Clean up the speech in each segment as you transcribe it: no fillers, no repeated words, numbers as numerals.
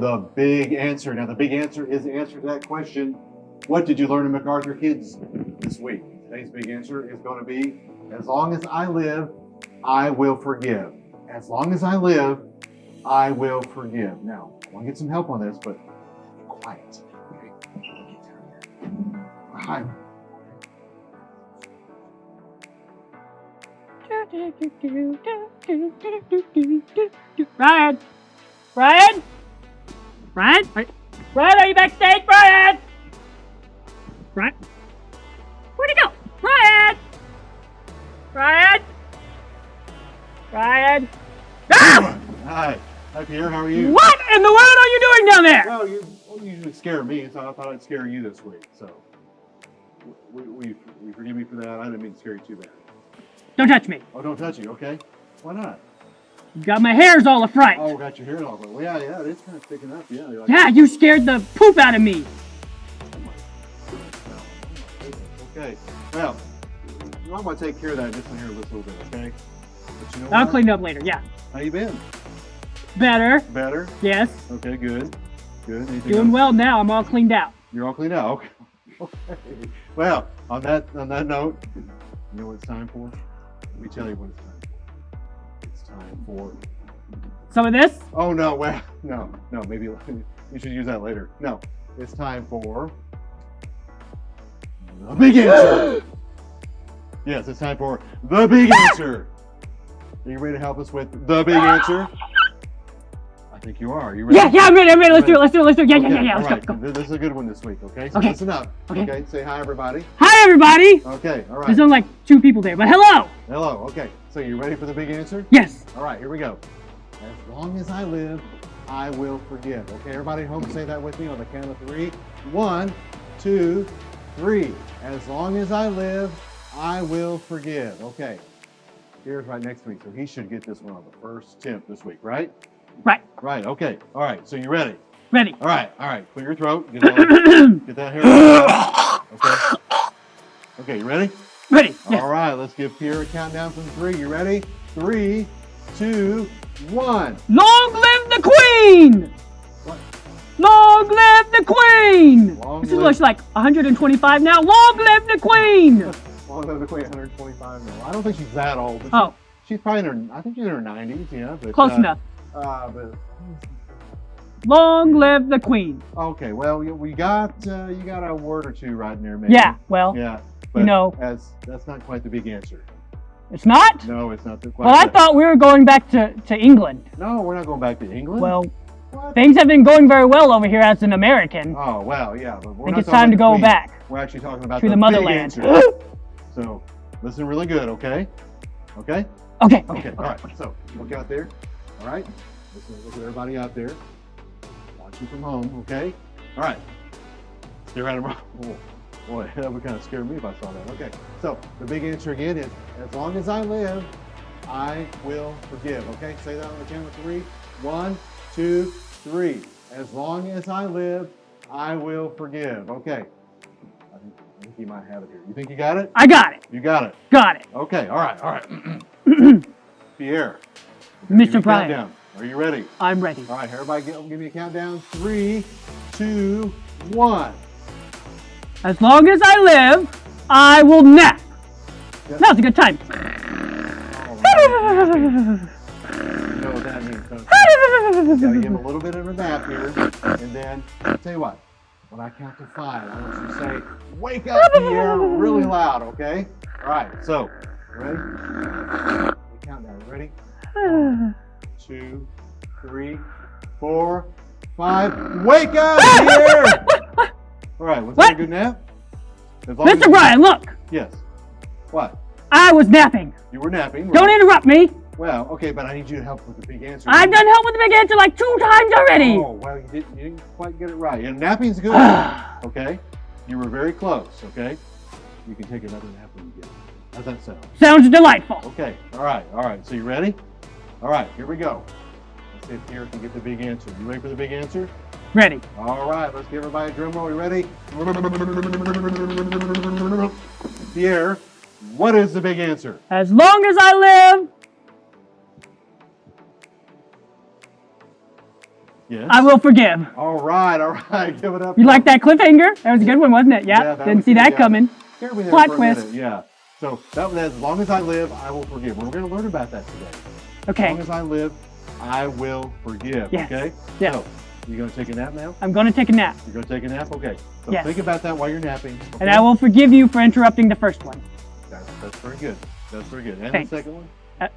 The big answer. Now, the big answer is the answer to that question. What did you learn in MacArthur Kids this week? Today's big answer is going to be, as long as I live, I will forgive. As long as I live, I will forgive. Now, I want to get some help on this, but quiet. Okay? Hi. Brian! Brian! Brian? Brian, are you backstage, Brian? Brian? Where'd he go? Brian! Brian? Brian? Ah! Hi. Hi, Pierre. How are you? What in the world are you doing down there? Well, you usually scare me, so I thought I'd scare you this week. So, we forgive me for that. I didn't mean to scare you too bad. Don't touch me. Oh, don't touch you. Okay. Why not? You got my hairs all afright. Oh, got your hair all. Well, yeah, it is kind of sticking up. Yeah. You're like, Yeah, you scared the poop out of me. Okay. Well, I'm gonna take care of that just in here a little bit. Okay. But you know I'll what? clean it up later. Yeah. How you been? Better. Better. Yes. Okay. Good. Good. Anything Doing else? well now. I'm all cleaned out. You're all cleaned out. Okay. Okay. Well, on that note, you know what it's time for? Let me tell you what it's time for. It's time for. Some of this? Oh no! Well, no. Maybe you should use that later. No, it's time for the big answer. Yes, it's time for the big answer. Are you ready to help us with the big answer? I think you are. You ready? Yeah, I'm ready. Let's do it. Yeah, Okay, yeah. all Let's right. go. This is a good one this week. Okay. So Okay. listen up. Okay. Say hi, everybody. Hi, everybody. Okay. All right. There's only like 2 people there, but hello. Hello. Okay. So you ready for the big answer? Yes. All right. Here we go. As long as I live, I will forgive. Okay. Everybody at home, say that with me on the count of 3. 1, 2, 3. As long as I live, I will forgive. Okay. Here's right next week, so he should get this one on the first attempt this week, right? Right. Right. Okay. All right. So you ready? Ready. All right. Clear your throat. Get that hair. Okay. Okay. You ready? Ready. Yes. All right. Let's give Pierre a countdown from 3. You ready? 3, 2, 1. Long live the Queen! What? Long live the Queen! Long This is live- what's like 125 now. Long live the Queen! Long live the Queen, 125 now. I don't think she's that old. But Oh, she's probably in her. I think she's in her 90s. Yeah. But, close enough. But Long live the Queen. okay. Well, we got you got a word or two right in there, maybe. Yeah, well, Yeah. you know. That's not quite the big answer. It's not? No, it's not the quite. Well, I the- thought we were going back to England. No, we're not going back to England. Well, What? things have been going very well over here as an American. Oh well, yeah, but we're I think not it's talking time to about go the Queen. back We're actually talking about to the big motherland. answer. So listen really good, okay? Okay? Okay. Okay. All right. So look out there. All right. Look at everybody out there. Watching from home, okay? All right. Stay right around. Oh, boy, that would kind of scare me if I saw that. Okay. So the big answer again is, as long as I live, I will forgive. Okay. Say that on the count of 3. 1, 2, 3. As long as I live, I will forgive. Okay. I think you might have it here. You think you got it? I got it. You got it. Got it. Okay. All right. Pierre. Give me a Mr. Brian, countdown. Are you ready? I'm ready. All right, everybody give me a countdown. 3, 2, 1. As long as I live, I will nap. Yep. Now's a good time. Oh, you know what that means, don't you? Gotta give him a little bit of a nap here. And then, I'll tell you what, when I count to 5, I want you to say, wake up, Pierre, really loud, okay? All right, so, ready? Countdown, ready? 1, 2, 3, 4, 5. Wake up, Pierre! All right, was that a good nap? As long as- Mr. Brian, look. Yes. What? I was napping. You were napping. Right? Don't interrupt me. Well, okay, but I need you to help with the big answer. I've done help with the big answer like 2 times already. Oh, well, you didn't quite get it right. And napping's good. Okay? You were very close, okay? You can take another nap when you get it. How's that sound? Sounds delightful. Okay, all right. So you ready? All right, here we go. Let's see if Pierre can get the big answer. You ready for the big answer? Ready. All right, let's give everybody a drum roll. You ready? Pierre, what is the big answer? As long as I live, Yes. I will forgive. All right. Give it up. You like that cliffhanger? That was a good one, wasn't it? Yeah, Yeah. that Didn't was see good, that yeah. coming. Scared me there Plot for a twist. minute, yeah. So that was as long as I live, I will forgive. We're going to learn about that today. As Okay. long as I live, I will forgive. Yes. Okay? Yes. So, you going to take a nap now? I'm going to take a nap. You're going to take a nap? Okay. So Yes. think about that while you're napping. Okay? And I will forgive you for interrupting the first one. That's very good. That's very good. And Thanks. the second one? Uh,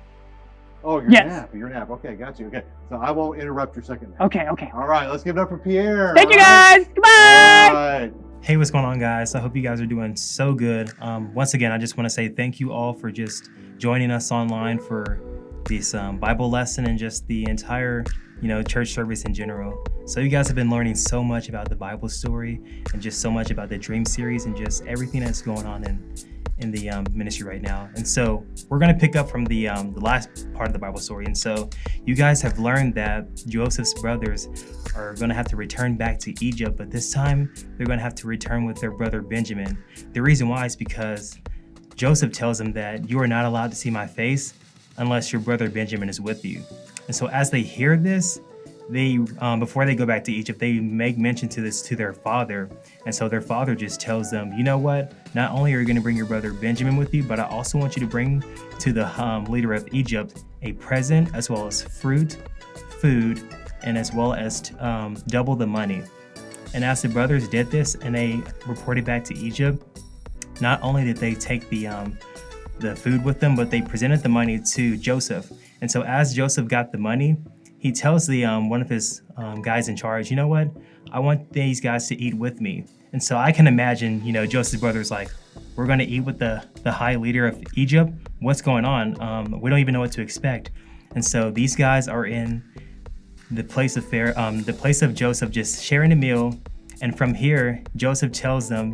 Oh, your yes. nap. Your nap. Okay, got you. Okay. So I won't interrupt your second nap. Okay. All right, let's give it up for Pierre. Thank you, all right? guys. Goodbye. All right. Hey, what's going on, guys? I hope you guys are doing so good. Once again, I just want to say thank you all for just joining us online for this Bible lesson and just the entire, church service in general. So you guys have been learning so much about the Bible story and just so much about the Dream series and just everything that's going on in the ministry right now. And so we're going to pick up from the last part of the Bible story. And so you guys have learned that Joseph's brothers are going to have to return back to Egypt, but this time they're going to have to return with their brother Benjamin. The reason why is because Joseph tells them that you are not allowed to see my face unless your brother Benjamin is with you. And so as they hear this, they before they go back to Egypt, they make mention to this to their father. And so their father just tells them, you know what? Not only are you going to bring your brother Benjamin with you, but I also want you to bring to the leader of Egypt a present as well as fruit, food, and as well as double the money. And as the brothers did this and they reported back to Egypt, not only did they take the food with them, but they presented the money to Joseph. And so as Joseph got the money, he tells the one of his guys in charge, you know what? I want these guys to eat with me. And so I can imagine, Joseph's brothers like, we're going to eat with the high leader of Egypt. What's going on? We don't even know what to expect. And so these guys are in the place of Joseph, just sharing a meal. And from here, Joseph tells them,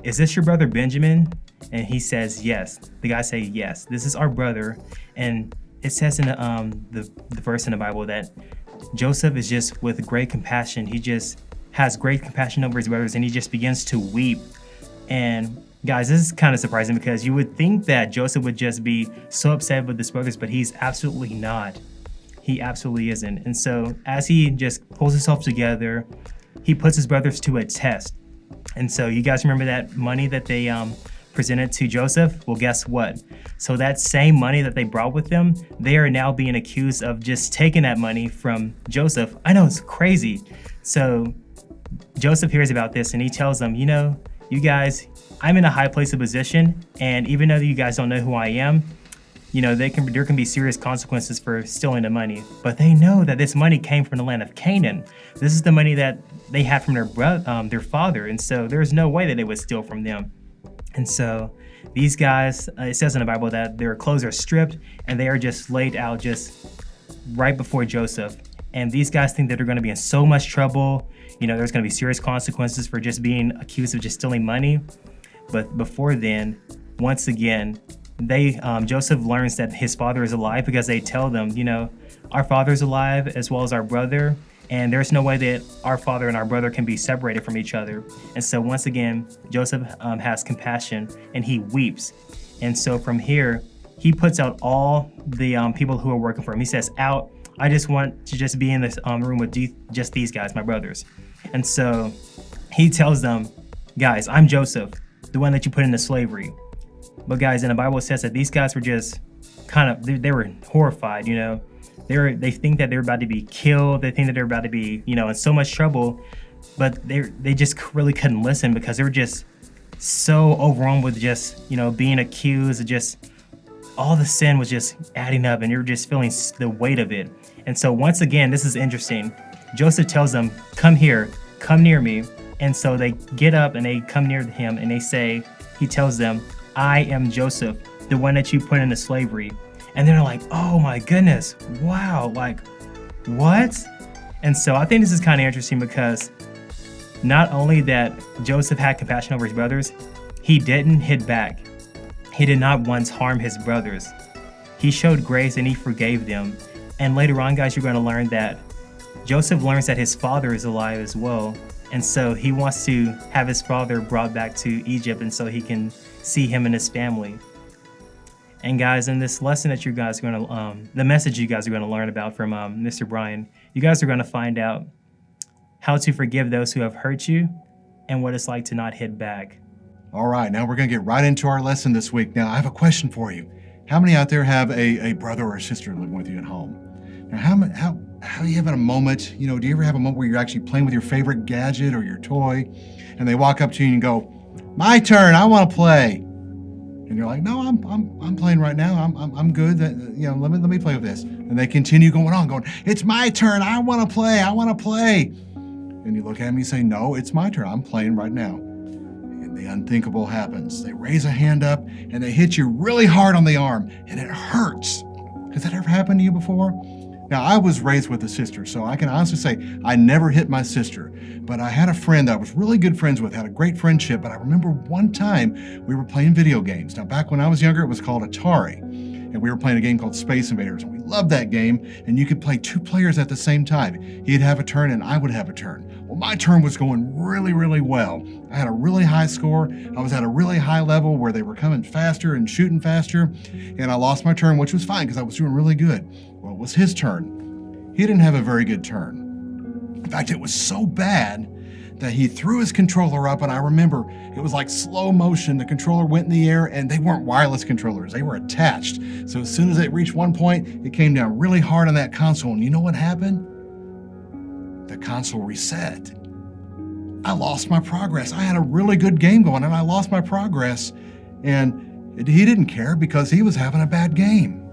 is this your brother Benjamin? And he says, yes. The guys say, yes, this is our brother. And it says in the verse in the Bible that Joseph is just with great compassion. He just has great compassion over his brothers and he just begins to weep. And guys, this is kind of surprising because you would think that Joseph would just be so upset with his brothers, but he's absolutely not. He absolutely isn't. And so as he just pulls himself together, he puts his brothers to a test. And so you guys remember that money that they presented to Joseph? Well, guess what? So that same money that they brought with them, they are now being accused of just taking that money from Joseph. I know, it's crazy. So Joseph hears about this and he tells them, you guys, I'm in a high place of position, and even though you guys don't know who I am, there can be serious consequences for stealing the money. But they know that this money came from the land of Canaan. This is the money that they had from their father, and so there's no way that they would steal from them. And so these guys, it says in the Bible that their clothes are stripped and they are just laid out just right before Joseph. And these guys think that they're going to be in so much trouble. There's going to be serious consequences for just being accused of just stealing money. But before then, once again, Joseph learns that his father is alive because they tell them, our father's alive as well as our brother. And there's no way that our father and our brother can be separated from each other. And so once again, Joseph has compassion and he weeps. And so from here, he puts out all the people who are working for him. He says, out, I just want to just be in this room with just these guys, my brothers. And so he tells them, guys, I'm Joseph, the one that you put into slavery. But guys, in the Bible, it says that these guys were just they were horrified, They think that they're about to be killed. They think that they're about to be, in so much trouble, but they just really couldn't listen because they were just so overwhelmed with just, being accused. Just all the sin was just adding up, and you're just feeling the weight of it. And so once again, this is interesting. Joseph tells them, "Come here, come near me." And so they get up and they come near him, and he tells them, "I am Joseph, the one that you put into slavery." And they're like, oh my goodness, wow, like, what? And so I think this is kind of interesting because not only that Joseph had compassion over his brothers, he didn't hit back. He did not once harm his brothers. He showed grace and he forgave them. And later on, guys, you're going to learn that Joseph learns that his father is alive as well. And so he wants to have his father brought back to Egypt and so he can see him and his family. And guys, in this lesson that you guys are going to, the message you guys are going to learn about from Mr. Brian, you guys are going to find out how to forgive those who have hurt you and what it's like to not hit back. All right, now we're going to get right into our lesson this week. Now, I have a question for you. How many out there have a brother or a sister living with you at home? Now, how do you have a moment, do you ever have a moment where you're actually playing with your favorite gadget or your toy, and they walk up to you and go, "My turn, I want to play." And you're like, "No, I'm playing right now. I'm good. Let me play with this." And they continue going, "It's my turn. I want to play. I want to play." And you look at them and you say, "No, it's my turn. I'm playing right now." And the unthinkable happens. They raise a hand up and they hit you really hard on the arm, and it hurts. Has that ever happened to you before? Now, I was raised with a sister, so I can honestly say I never hit my sister. But I had a friend that I was really good friends with, had a great friendship, but I remember one time we were playing video games. Now, back when I was younger, it was called Atari, and we were playing a game called Space Invaders, and we loved that game, and you could play two players at the same time. He'd have a turn, and I would have a turn. Well, my turn was going really, really well. I had a really high score. I was at a really high level where they were coming faster and shooting faster, and I lost my turn, which was fine because I was doing really good. Well, it was his turn. He didn't have a very good turn. In fact, it was so bad that he threw his controller up, and I remember it was like slow motion. The controller went in the air, and they weren't wireless controllers. They were attached. So as soon as it reached one point, it came down really hard on that console, and you know what happened? The console reset. I lost my progress. I had a really good game going, and I lost my progress, and he didn't care because he was having a bad game.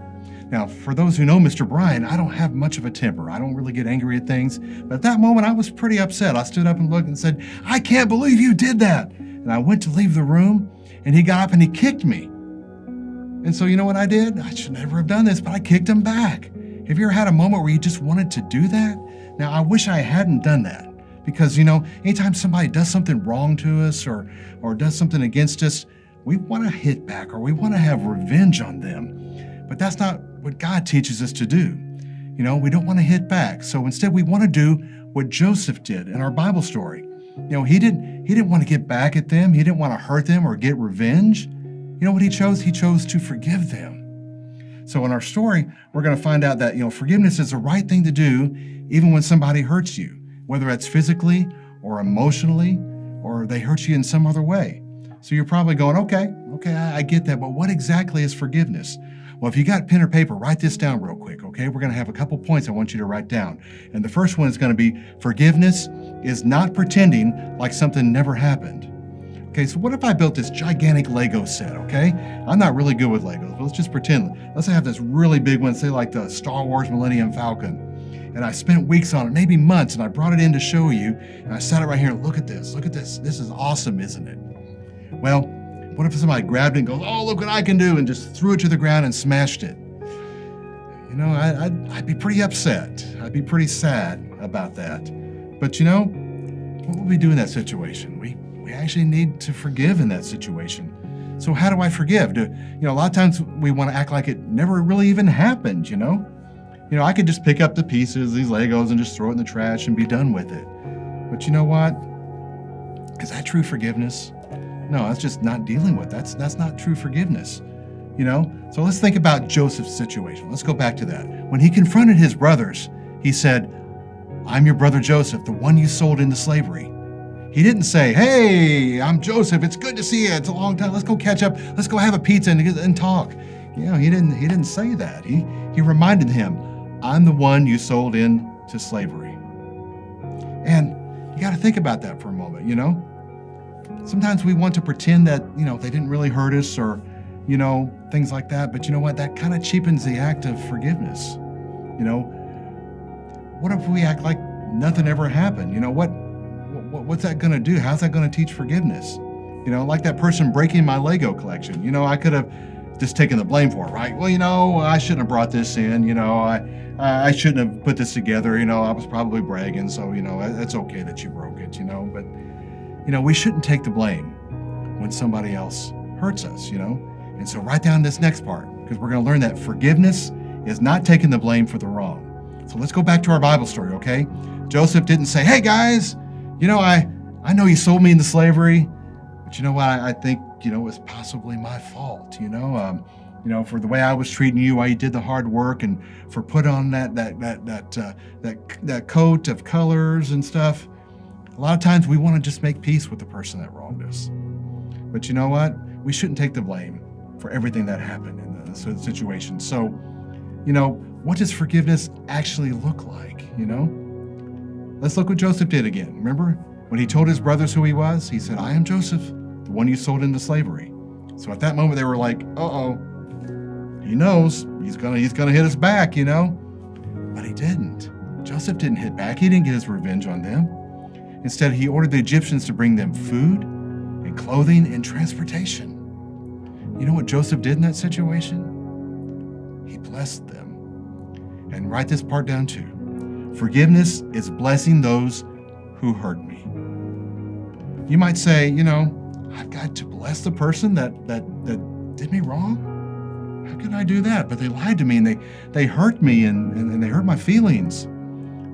Now, for those who know Mr. Brian, I don't have much of a temper. I don't really get angry at things. But at that moment, I was pretty upset. I stood up and looked and said, "I can't believe you did that." And I went to leave the room, and he got up and he kicked me. And so you know what I did? I should never have done this, but I kicked him back. Have you ever had a moment where you just wanted to do that? Now, I wish I hadn't done that. Because, anytime somebody does something wrong to us or does something against us, we want to hit back or we want to have revenge on them. But that's not what God teaches us to do. We don't want to hit back. So instead, we want to do what Joseph did in our Bible story. He didn't want to get back at them. He didn't want to hurt them or get revenge. You know what he chose? He chose to forgive them. So in our story, we're going to find out that, forgiveness is the right thing to do even when somebody hurts you, whether it's physically or emotionally, or they hurt you in some other way. So you're probably going, okay, I get that, but what exactly is forgiveness? Well, if you got pen or paper, write this down real quick, okay? We're going to have a couple points I want you to write down. And the first one is going to be, forgiveness is not pretending like something never happened. Okay, so what if I built this gigantic Lego set, okay? I'm not really good with Legos, but let's just pretend. Let's say I have this really big one, say like the Star Wars Millennium Falcon. And I spent weeks on it, maybe months, and I brought it in to show you. And I sat it right here and look at this. This is awesome, isn't it? Well, what if somebody grabbed it and goes, "Oh, look what I can do," and just threw it to the ground and smashed it? I'd be pretty upset. I'd be pretty sad about that. But what would we do in that situation? We actually need to forgive in that situation. So how do I forgive? A lot of times we want to act like it never really even happened, I could just pick up the pieces, these Legos, and just throw it in the trash and be done with it. But you know what? Is that true forgiveness? No, that's just not dealing with. That's not true forgiveness. So let's think about Joseph's situation. Let's go back to that. When he confronted his brothers, he said, "I'm your brother Joseph, the one you sold into slavery." He didn't say, "Hey, I'm Joseph. It's good to see you. It's a long time. Let's go catch up. Let's go have a pizza and talk." He didn't say that. He reminded him, "I'm the one you sold into slavery." And you got to think about that for a moment, Sometimes we want to pretend that, they didn't really hurt us or, things like that. But you know what? That kind of cheapens the act of forgiveness. What if we act like nothing ever happened? What's that going to do? How's that going to teach forgiveness? Like that person breaking my Lego collection. I could have just taken the blame for it, right? Well, I shouldn't have brought this in. I shouldn't have put this together. I was probably bragging. So, it's okay that you broke it, But, we shouldn't take the blame when somebody else hurts us, And so write down this next part, because we're going to learn that forgiveness is not taking the blame for the wrong. So let's go back to our Bible story, okay? Joseph didn't say, "Hey, guys, I know you sold me into slavery, but you know what? I think, it's possibly my fault, you know, for the way I was treating you, why you did the hard work, and for put on that coat of colors and stuff. A lot of times we want to just make peace with the person that wronged us. But you know what? We shouldn't take the blame for everything that happened in the situation. So, you know, what does forgiveness actually look like, you know? Let's look what Joseph did again. Remember when he told his brothers who he was? He said, "I am Joseph, the one you sold into slavery." So at that moment they were like, "Uh-oh, he knows he's gonna hit us back, you know?" But he didn't. Joseph didn't hit back. He didn't get his revenge on them. Instead, he ordered the Egyptians to bring them food and clothing and transportation. You know what Joseph did in that situation? He blessed them. And write this part down too. Forgiveness is blessing those who hurt me. You might say, you know, I've got to bless the person that did me wrong. How can I do that? But they lied to me and they hurt me and they hurt my feelings.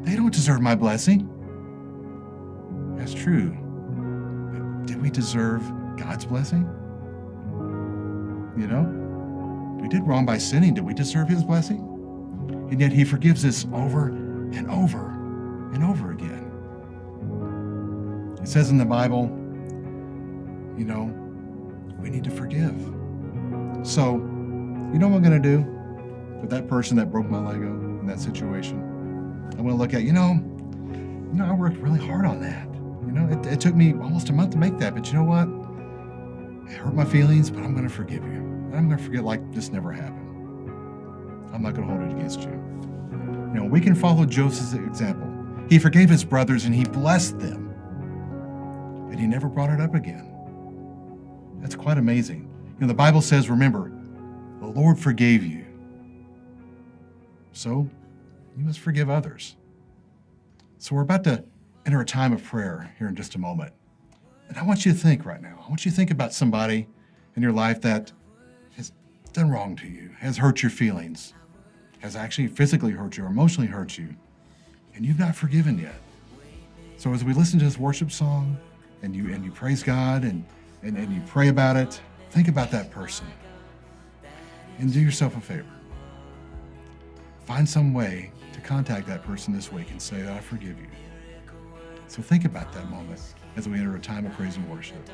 They don't deserve my blessing. That's true. But did we deserve God's blessing? You know, we did wrong by sinning. Did we deserve his blessing? And yet he forgives us over and over and over again. It says in the Bible, you know, we need to forgive. So, you know what I'm going to do with that person that broke my Lego in that situation? I'm going to look at, you know, I worked really hard on that. You know, it took me almost a month to make that, but you know what? It hurt my feelings, but I'm going to forgive you. And I'm going to forget like this never happened. I'm not going to hold it against you. You know, we can follow Joseph's example. He forgave his brothers and he blessed them. And he never brought it up again. That's quite amazing. You know, the Bible says, remember, the Lord forgave you. So you must forgive others. So we're about to enter a time of prayer here in just a moment. And I want you to think right now. I want you to think about somebody in your life that has done wrong to you, has hurt your feelings, has actually physically hurt you or emotionally hurt you, and you've not forgiven yet. So as we listen to this worship song and you praise God and you pray about it, think about that person and do yourself a favor. Find some way to contact that person this week and say that I forgive you. So think about that moment as we enter a time of praise and worship.